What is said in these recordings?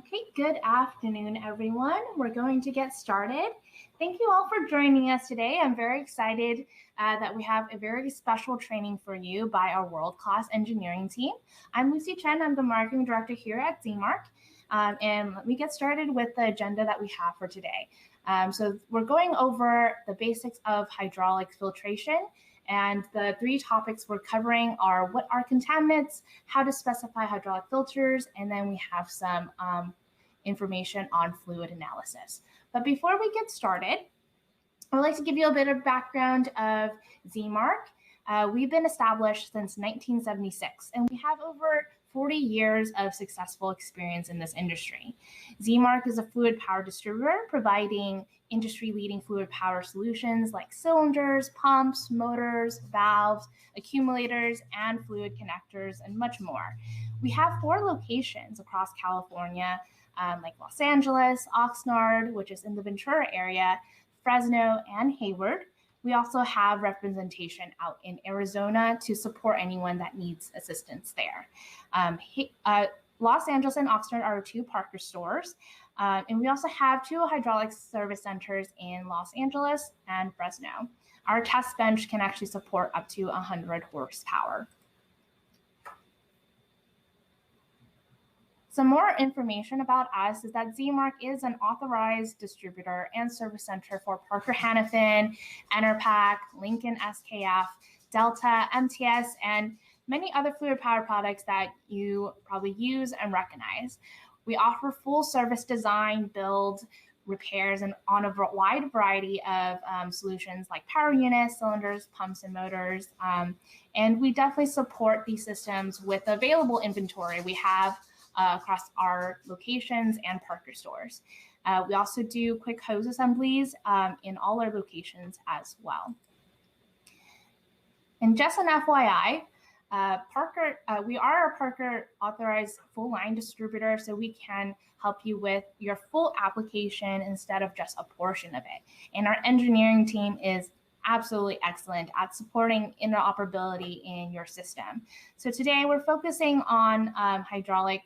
Okay, good afternoon, everyone. We're going to get started. Thank you all for joining us today. I'm very excited that we have a very special training for you by our world-class engineering team. I'm Lucy Chen. I'm the marketing director here at Zemarc. And let me get started with the agenda that we have for today. So we're going over the basics of hydraulic filtration. And the three topics we're covering are what are contaminants, how to specify hydraulic filters, and then we have some information on fluid analysis. But before we get started, I'd like to give you a bit of background of Zemarc. We've been established since 1976, and we have over 40 years of successful experience in this industry. Zemarc is a fluid power distributor providing industry-leading fluid power solutions like cylinders, pumps, motors, valves, accumulators, and fluid connectors, and much more. We have 4 locations across California, like Los Angeles, Oxnard, which is in the Ventura area, Fresno, and Hayward. We also have representation out in Arizona to support anyone that needs assistance there. Los Angeles and Oxnard are 2 Parker stores. And we also have 2 hydraulics service centers in Los Angeles and Fresno. Our test bench can actually support up to 100 horsepower. Some more information about us is that Zemarc is an authorized distributor and service center for Parker Hannifin, Enerpac, Lincoln SKF, Delta, MTS, and many other fluid power products that you probably use and recognize. We offer full service design, build, repairs, and on a wide variety of solutions like power units, cylinders, pumps, and motors. And we definitely support these systems with available inventory we have across our locations and Parker stores. We also do quick hose assemblies in all our locations as well. And just an FYI, we are a Parker authorized full line distributor, so we can help you with your full application instead of just a portion of it. And our engineering team is absolutely excellent at supporting interoperability in your system. So today we're focusing on hydraulic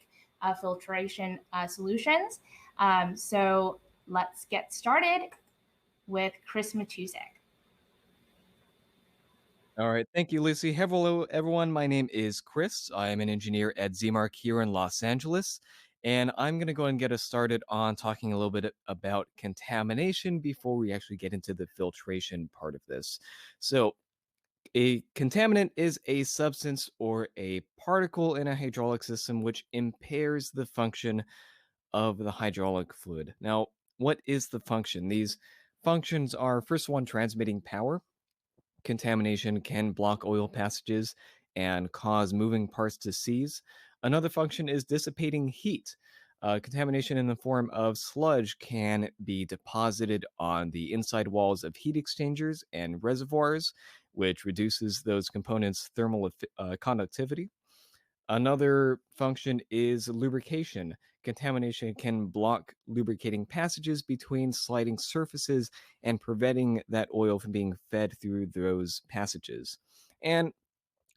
filtration solutions. So let's get started with Chris Matusek. All right. Thank you, Lucy. Hello, everyone. My name is Chris. I am an engineer at Zemarc here in Los Angeles. And I'm going to go and get us started on talking a little bit about contamination before we actually get into the filtration part of this. So a contaminant is a substance or a particle in a hydraulic system which impairs the function of the hydraulic fluid. Now, what is the function? These functions are, first one, transmitting power. Contamination can block oil passages and cause moving parts to seize. Another function is dissipating heat. Contamination in the form of sludge can be deposited on the inside walls of heat exchangers and reservoirs, which reduces those components' thermal conductivity. Another function is lubrication. Contamination can block lubricating passages between sliding surfaces and preventing that oil from being fed through those passages. And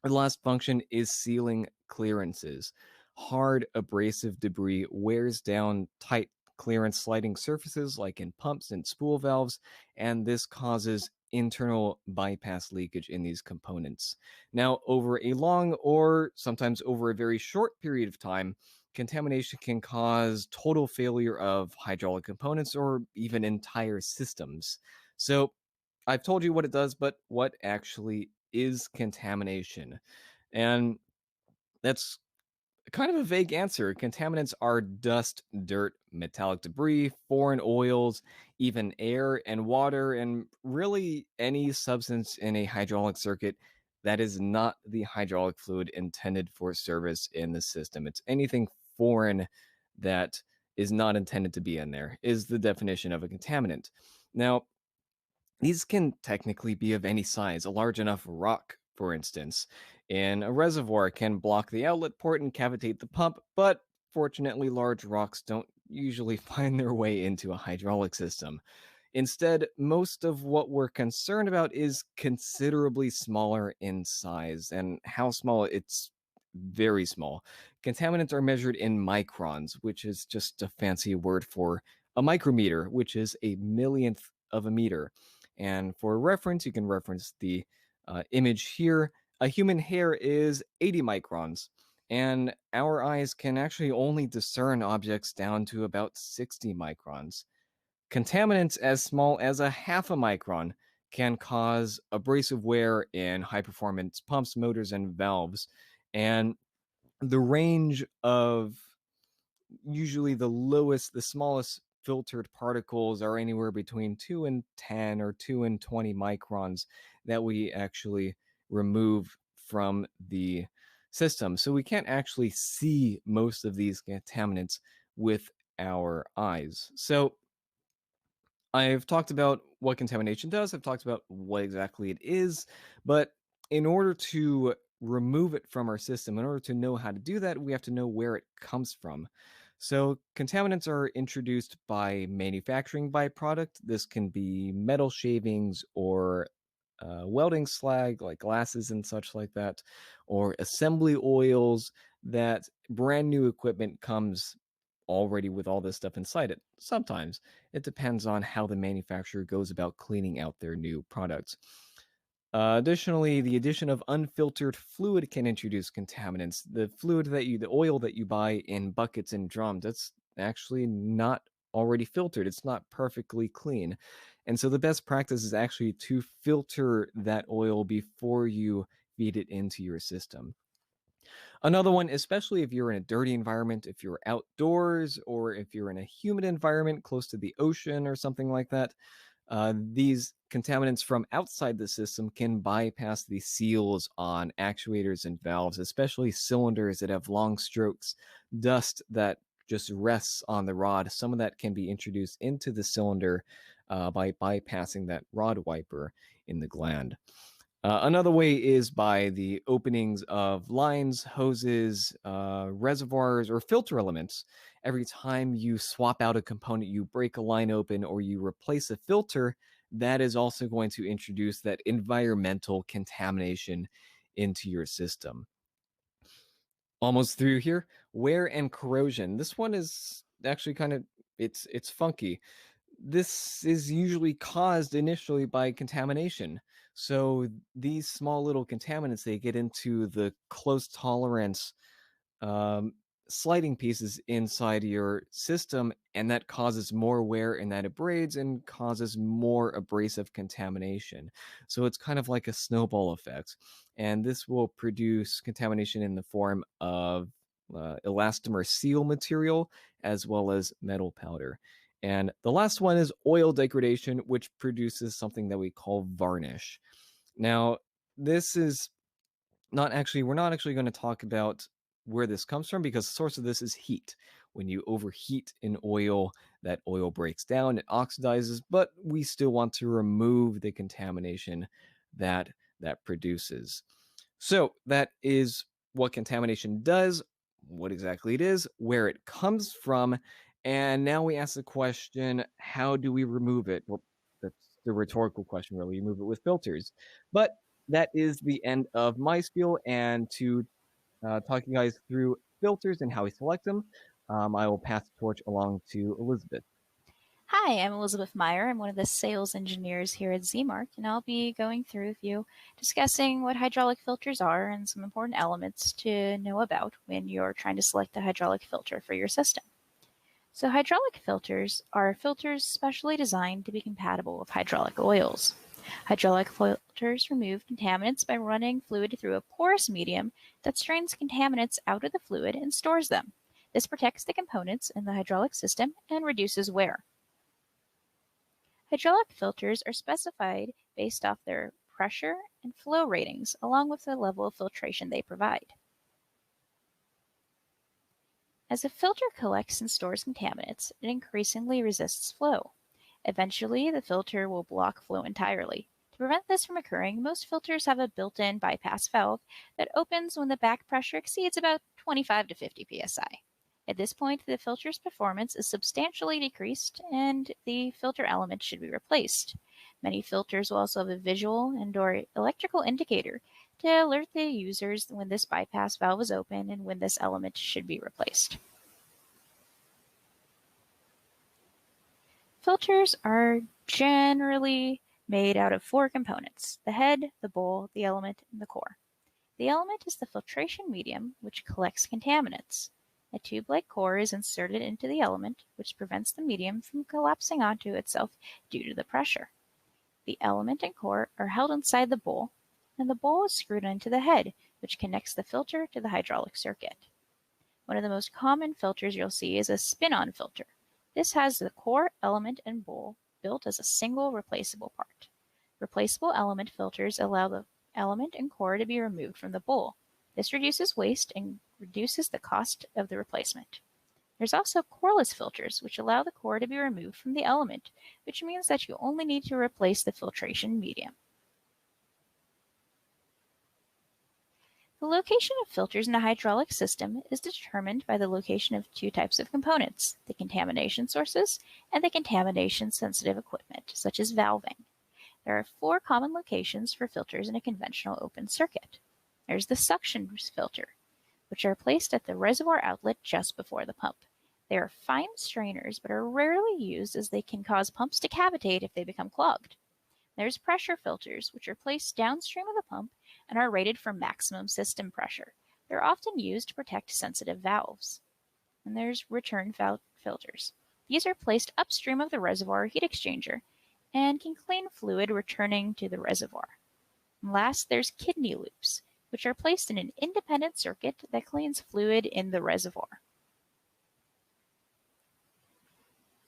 the last function is sealing clearances. Hard abrasive debris wears down tight clearance sliding surfaces like in pumps and spool valves, and this causes internal bypass leakage in these components. Now, over a long or sometimes over a very short period of time, contamination can cause total failure of hydraulic components or even entire systems. So I've told you what it does, but what actually is contamination? And that's kind of a vague answer. Contaminants are dust, dirt, metallic debris, foreign oils, even air and water, and really any substance in a hydraulic circuit that is not the hydraulic fluid intended for service in the system. It's anything foreign that is not intended to be in there, is the definition of a contaminant. Now, these can technically be of any size. A large enough rock, for instance, in a reservoir can block the outlet port and cavitate the pump, but fortunately, large rocks don't usually find their way into a hydraulic system. Instead, most of what we're concerned about is considerably smaller in size, and how small it's very small. Contaminants are measured in microns, which is just a fancy word for a micrometer, which is a millionth of a meter. And for reference, you can reference the image here. A human hair is 80 microns, and our eyes can actually only discern objects down to about 60 microns. Contaminants as small as a half a micron can cause abrasive wear in high performance pumps, motors, and valves. And the range of usually the smallest filtered particles are anywhere between 2 and 10 or 2 and 20 microns that we actually remove from the system. So we can't actually see most of these contaminants with our eyes. So I've talked about what contamination does. I've talked about what exactly it is. But in order to remove it from our system, in order to know how to do that, we have to know where it comes from. So, contaminants are introduced by manufacturing byproduct. This can be metal shavings or welding slag, like glasses and such like that, or assembly oils that brand new equipment comes already with all this stuff inside it. Sometimes it depends on how the manufacturer goes about cleaning out their new products. Additionally, the addition of unfiltered fluid can introduce contaminants. The oil that you buy in buckets and drums, that's actually not already filtered. It's not perfectly clean. And so the best practice is actually to filter that oil before you feed it into your system. Another one, especially if you're in a dirty environment, if you're outdoors, or if you're in a humid environment close to the ocean or something like that, these contaminants from outside the system can bypass the seals on actuators and valves, especially cylinders that have long strokes, dust that just rests on the rod. Some of that can be introduced into the cylinder by bypassing that rod wiper in the gland. Another way is by the openings of lines, hoses, reservoirs, or filter elements. Every time you swap out a component, you break a line open, or you replace a filter, that is also going to introduce that environmental contamination into your system. Almost through here. Wear and corrosion. This one is actually kind of it's funky. This is usually caused initially by contamination. So these small little contaminants, they get into the close tolerance um, sliding pieces inside your system, and that causes more wear and that abrades and causes more abrasive contamination. So it's kind of like a snowball effect, and this will produce contamination in the form of elastomer seal material as well as metal powder. And the last one is oil degradation, which produces something that we call varnish. Now, this is we're not actually going to talk about where this comes from because the source of this is heat. When you overheat an oil, that oil breaks down, it oxidizes, but we still want to remove the contamination that that produces. So that is what contamination does, what exactly it is, where it comes from, and now we ask the question, how do we remove it? Well, that's the rhetorical question, really. You remove it with filters. But that is the end of my spiel. And to talk you guys through filters and how we select them, I will pass the torch along to Elizabeth. Hi, I'm Elizabeth Meyer. I'm one of the sales engineers here at Zemarc, and I'll be going through with you discussing what hydraulic filters are and some important elements to know about when you're trying to select a hydraulic filter for your system. So hydraulic filters are filters specially designed to be compatible with hydraulic oils. Hydraulic filters remove contaminants by running fluid through a porous medium that strains contaminants out of the fluid and stores them. This protects the components in the hydraulic system and reduces wear. Hydraulic filters are specified based off their pressure and flow ratings, along with the level of filtration they provide. As a filter collects and stores contaminants, it increasingly resists flow. Eventually, the filter will block flow entirely. To prevent this from occurring, most filters have a built-in bypass valve that opens when the back pressure exceeds about 25 to 50 psi. At this point, the filter's performance is substantially decreased and the filter element should be replaced. Many filters will also have a visual and/or electrical indicator to alert the users when this bypass valve is open and when this element should be replaced. Filters are generally made out of 4 components: the head, the bowl, the element, and the core. The element is the filtration medium, which collects contaminants. A tube-like core is inserted into the element, which prevents the medium from collapsing onto itself due to the pressure. The element and core are held inside the bowl, and the bowl is screwed into the head, which connects the filter to the hydraulic circuit. One of the most common filters you'll see is a spin-on filter. This has the core, element, and bowl built as a single replaceable part. Replaceable element filters allow the element and core to be removed from the bowl. This reduces waste and reduces the cost of the replacement. There's also coreless filters, which allow the core to be removed from the element, which means that you only need to replace the filtration medium. The location of filters in a hydraulic system is determined by the location of 2 types of components: the contamination sources and the contamination-sensitive equipment, such as valving. There are 4 common locations for filters in a conventional open circuit. There's the suction filter, which are placed at the reservoir outlet just before the pump. They are fine strainers, but are rarely used as they can cause pumps to cavitate if they become clogged. There's pressure filters, which are placed downstream of the pump and are rated for maximum system pressure. They're often used to protect sensitive valves. And there's return filters. These are placed upstream of the reservoir heat exchanger and can clean fluid returning to the reservoir. And last, there's kidney loops, which are placed in an independent circuit that cleans fluid in the reservoir.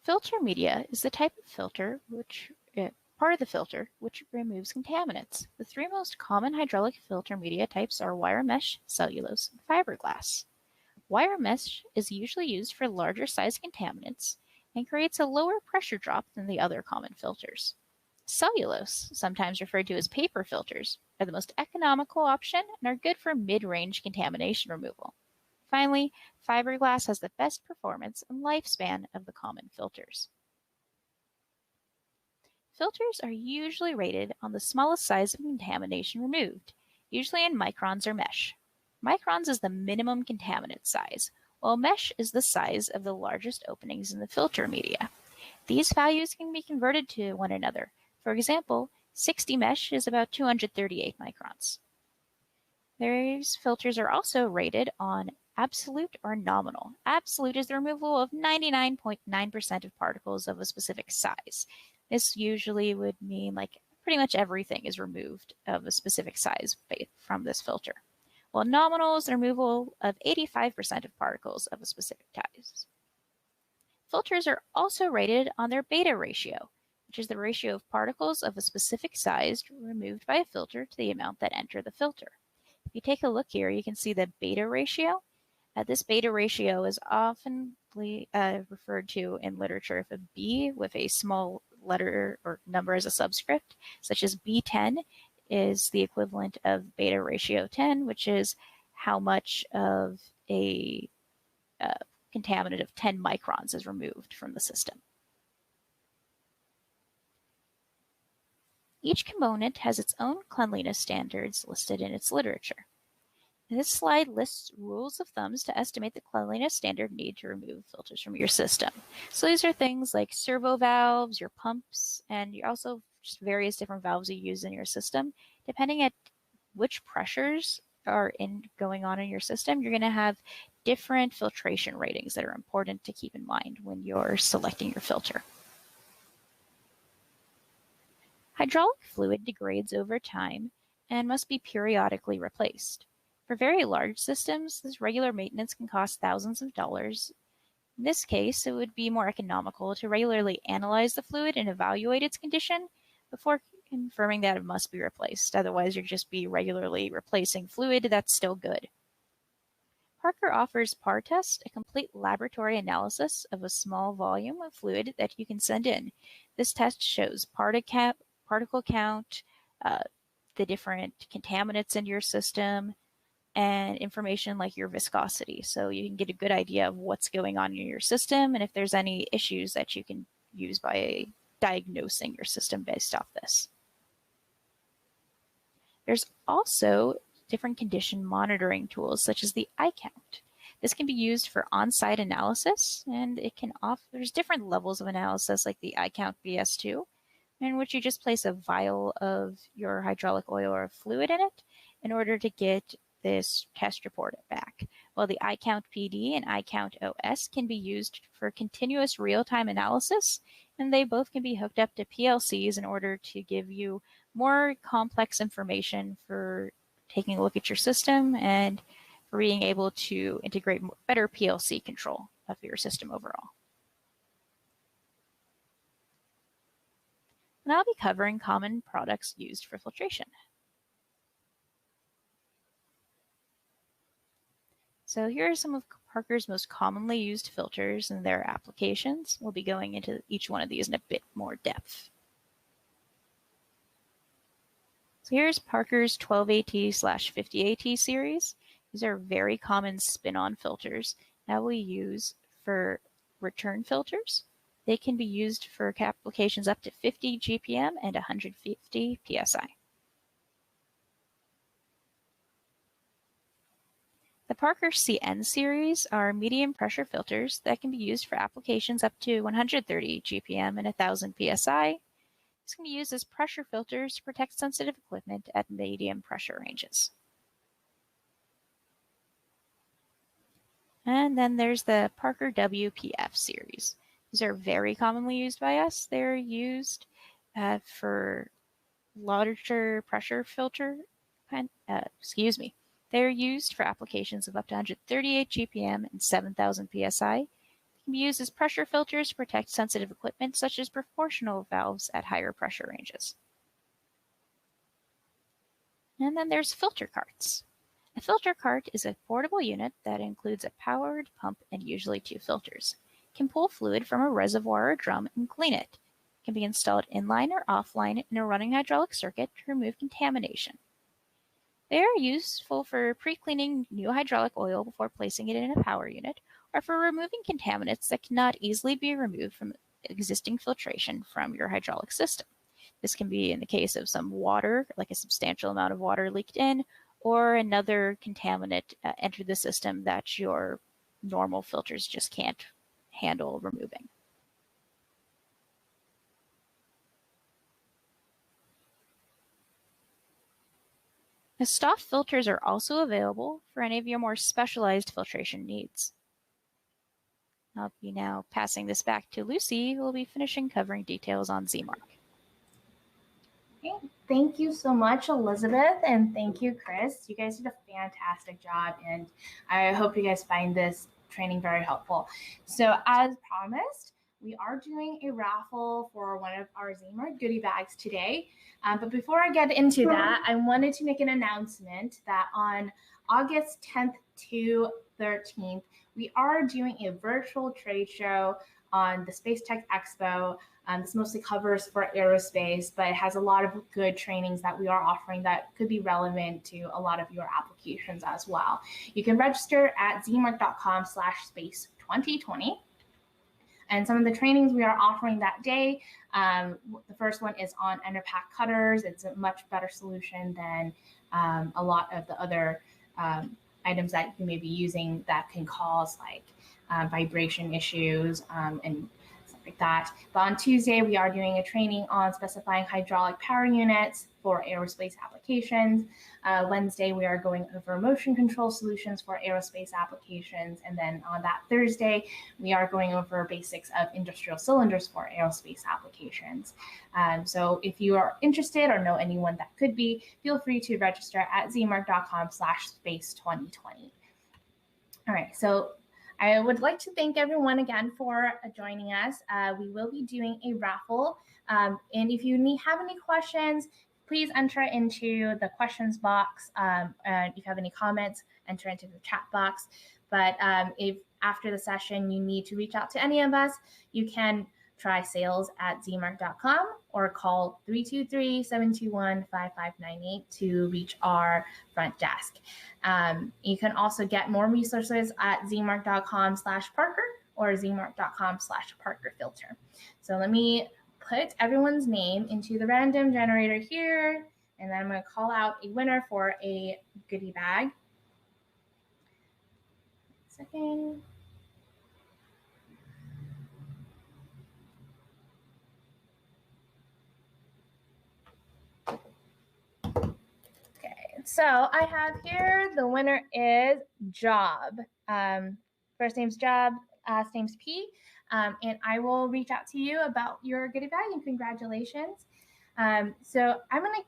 Filter media is the type of filter part of the filter which removes contaminants. The 3 most common hydraulic filter media types are wire mesh, cellulose, and fiberglass. Wire mesh is usually used for larger size contaminants and creates a lower pressure drop than the other common filters. Cellulose, sometimes referred to as paper filters, are the most economical option and are good for mid-range contamination removal. Finally, fiberglass has the best performance and lifespan of the common filters. Filters are usually rated on the smallest size of contamination removed, usually in microns or mesh. Microns is the minimum contaminant size, while mesh is the size of the largest openings in the filter media. These values can be converted to one another. For example, 60 mesh is about 238 microns. These filters are also rated on absolute or nominal. Absolute is the removal of 99.9% of particles of a specific size. This usually would mean like pretty much everything is removed of a specific size from this filter, while nominal is the removal of 85% of particles of a specific size. Filters are also rated on their beta ratio, which is the ratio of particles of a specific size removed by a filter to the amount that enter the filter. If you take a look here, you can see the beta ratio. This beta ratio is often referred to in literature if a B with a small letter or number as a subscript, such as B10, is the equivalent of beta ratio 10, which is how much of a contaminant of 10 microns is removed from the system. Each component has its own cleanliness standards listed in its literature. This slide lists rules of thumbs to estimate the cleanliness standard need to remove filters from your system. So these are things like servo valves, your pumps, and also just various different valves you use in your system. Depending on which pressures are going on in your system, you're going to have different filtration ratings that are important to keep in mind when you're selecting your filter. Hydraulic fluid degrades over time and must be periodically replaced. For very large systems, this regular maintenance can cost thousands of dollars. In this case, it would be more economical to regularly analyze the fluid and evaluate its condition before confirming that it must be replaced. Otherwise, you'll just be regularly replacing fluid that's still good. Parker offers PAR-Test, a complete laboratory analysis of a small volume of fluid that you can send in. This test shows particle count, the different contaminants in your system, and information like your viscosity. So you can get a good idea of what's going on in your system and if there's any issues that you can use by diagnosing your system based off this. There's also different condition monitoring tools such as the iCount. This can be used for on-site analysis, and it can there's different levels of analysis like the iCount BS2, in which you just place a vial of your hydraulic oil or fluid in it in order to get this test report back. While the iCount PD and iCount OS can be used for continuous real-time analysis, and they both can be hooked up to PLCs in order to give you more complex information for taking a look at your system and for being able to integrate better PLC control of your system overall. And I'll be covering common products used for filtration. So here are some of Parker's most commonly used filters and their applications. We'll be going into each one of these in a bit more depth. So here's Parker's 12AT/50AT series. These are very common spin-on filters that we use for return filters. They can be used for applications up to 50 GPM and 150 PSI. The Parker CN series are medium pressure filters that can be used for applications up to 130 GPM and 1000 PSI. This can be used as pressure filters to protect sensitive equipment at medium pressure ranges. And then there's the Parker WPF series. These are very commonly used by us. They're used for larger pressure filter, They're used for applications of up to 138 GPM and 7,000 PSI. They can be used as pressure filters to protect sensitive equipment such as proportional valves at higher pressure ranges. And then there's filter carts. A filter cart is a portable unit that includes a powered pump and usually 2 filters. It can pull fluid from a reservoir or drum and clean it. It can be installed inline or offline in a running hydraulic circuit to remove contamination. They are useful for pre-cleaning new hydraulic oil before placing it in a power unit, or for removing contaminants that cannot easily be removed from existing filtration from your hydraulic system. This can be in the case of some water, like a substantial amount of water leaked in, or another contaminant entered the system that your normal filters just can't handle removing. The Stoff filters are also available for any of your more specialized filtration needs. I'll be now passing this back to Lucy, who will be finishing covering details on Zemarc. Okay. Thank you so much, Elizabeth, and thank you, Chris. You guys did a fantastic job, and I hope you guys find this training very helpful. So as promised, we are doing a raffle for one of our Zemarc goodie bags today. But before I get into that, I wanted to make an announcement that on August 10th to 13th, we are doing a virtual trade show on the Space Tech Expo. This mostly covers for aerospace, but it has a lot of good trainings that we are offering that could be relevant to a lot of your applications as well. You can register at zemarc.com/space2020. And some of the trainings we are offering that day, the first one is on Enerpack cutters. It's a much better solution than a lot of the other items that you may be using that can cause like vibration issues and stuff like that. But on Tuesday, we are doing a training on specifying hydraulic power units for aerospace applications. Wednesday, we are going over motion control solutions for aerospace applications. And then on that Thursday, we are going over basics of industrial cylinders for aerospace applications. So if you are interested or know anyone that could be, feel free to register at zemarc.com/space2020. All right, so I would like to thank everyone again for joining us. We will be doing a raffle. And if you have any questions, please enter into the questions box. And if you have any comments, enter into the chat box. But if after the session you need to reach out to any of us, you can try sales@zemarc.com or call 323-721-5598 to reach our front desk. You can also get more resources at zemarc.com/Parker or zemarc.com/ParkerFilter. So let me put everyone's name into the random generator here. And then I'm going to call out a winner for a goodie bag. Second. Okay, so I have here the winner is Job. First name's Job, last name's P. And I will reach out to you about your goodie bag, and congratulations. So I'm going to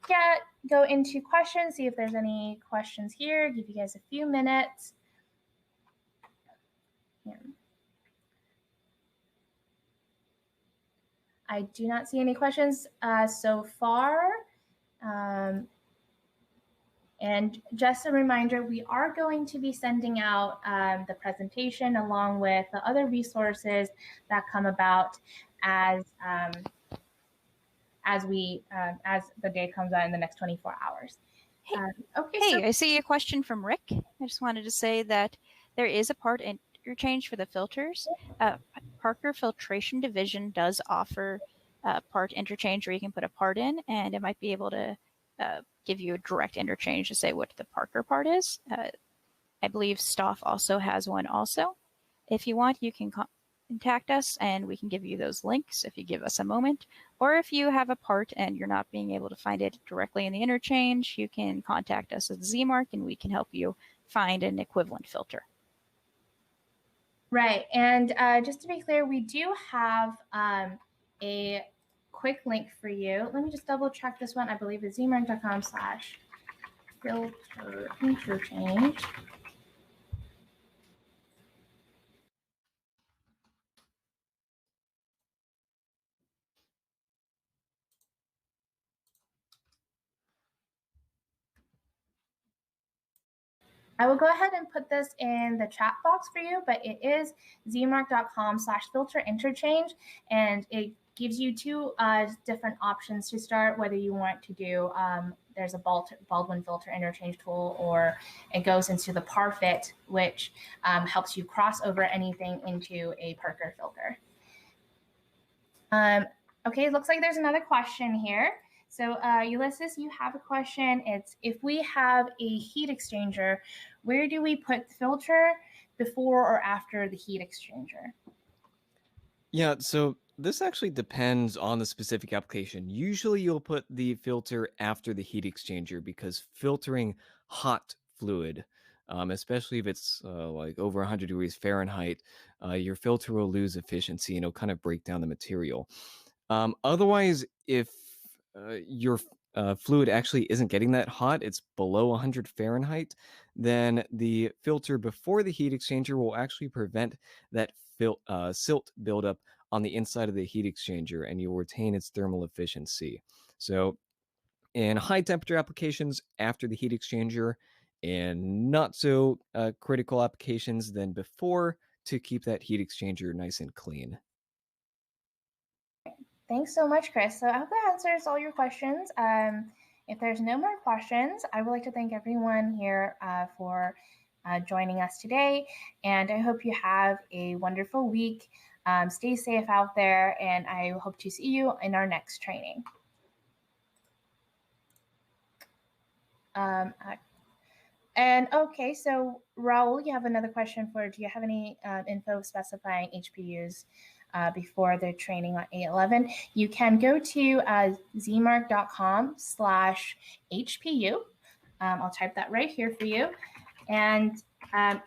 go into questions, see if there's any questions here, give you guys a few minutes. Yeah. I do not see any questions so far. And just a reminder, we are going to be sending out the presentation along with the other resources that come about as the day comes out in the next 24 hours. Okay. Hey, I see a question from Rick. I just wanted to say that there is a part interchange for the filters. Parker Filtration Division does offer part interchange where you can put a part in, and it might be able to give you a direct interchange to say what the Parker part is. I believe Stoff also has one also. If you want, you can contact us and we can give you those links if you give us a moment. Or if you have a part and you're not being able to find it directly in the interchange, you can contact us at Zemarc and we can help you find an equivalent filter. Right, and just to be clear, we do have a quick link for you. Let me just double check this one. I believe it's zemarc.com/filter interchange. I will go ahead and put this in the chat box for you, but it is zemarc.com/filter interchange, and it gives you two different options to start, whether you want to do, there's a Baldwin filter interchange tool, or it goes into the Parfit, which helps you cross over anything into a Parker filter. Okay, it looks like there's another question here. So Ulysses, you have a question. It's, if we have a heat exchanger, where do we put the filter before or after the heat exchanger? Yeah, so this actually depends on the specific application. Usually you'll put the filter after the heat exchanger because filtering hot fluid, especially if it's like over 100 degrees Fahrenheit, your filter will lose efficiency and it'll kind of break down the material. Otherwise, if your fluid actually isn't getting that hot, it's below 100 Fahrenheit, then the filter before the heat exchanger will actually prevent that silt buildup on the inside of the heat exchanger, and you'll retain its thermal efficiency. So in high temperature applications, after the heat exchanger, and not so critical applications, then before, to keep that heat exchanger nice and clean. Thanks so much, Chris. So I hope that answers all your questions. If there's no more questions, I would like to thank everyone here for joining us today. And I hope you have a wonderful week. Stay safe out there, and I hope to see you in our next training. And okay, so Raul, you have another question for, do you have any info specifying HPUs before the training on 8/11? You can go to zemarc.com/HPU. I'll type that right here for you. And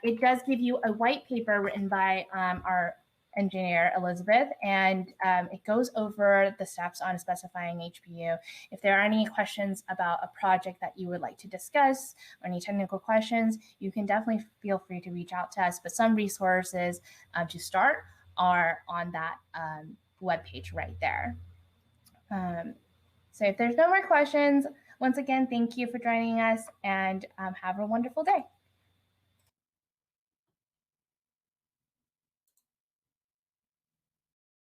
it does give you a white paper written by our engineer, Elizabeth, and it goes over the steps on specifying HPU. If there are any questions about a project that you would like to discuss or any technical questions, you can definitely feel free to reach out to us. But some resources to start are on that webpage right there. So if there's no more questions, once again, thank you for joining us, and have a wonderful day.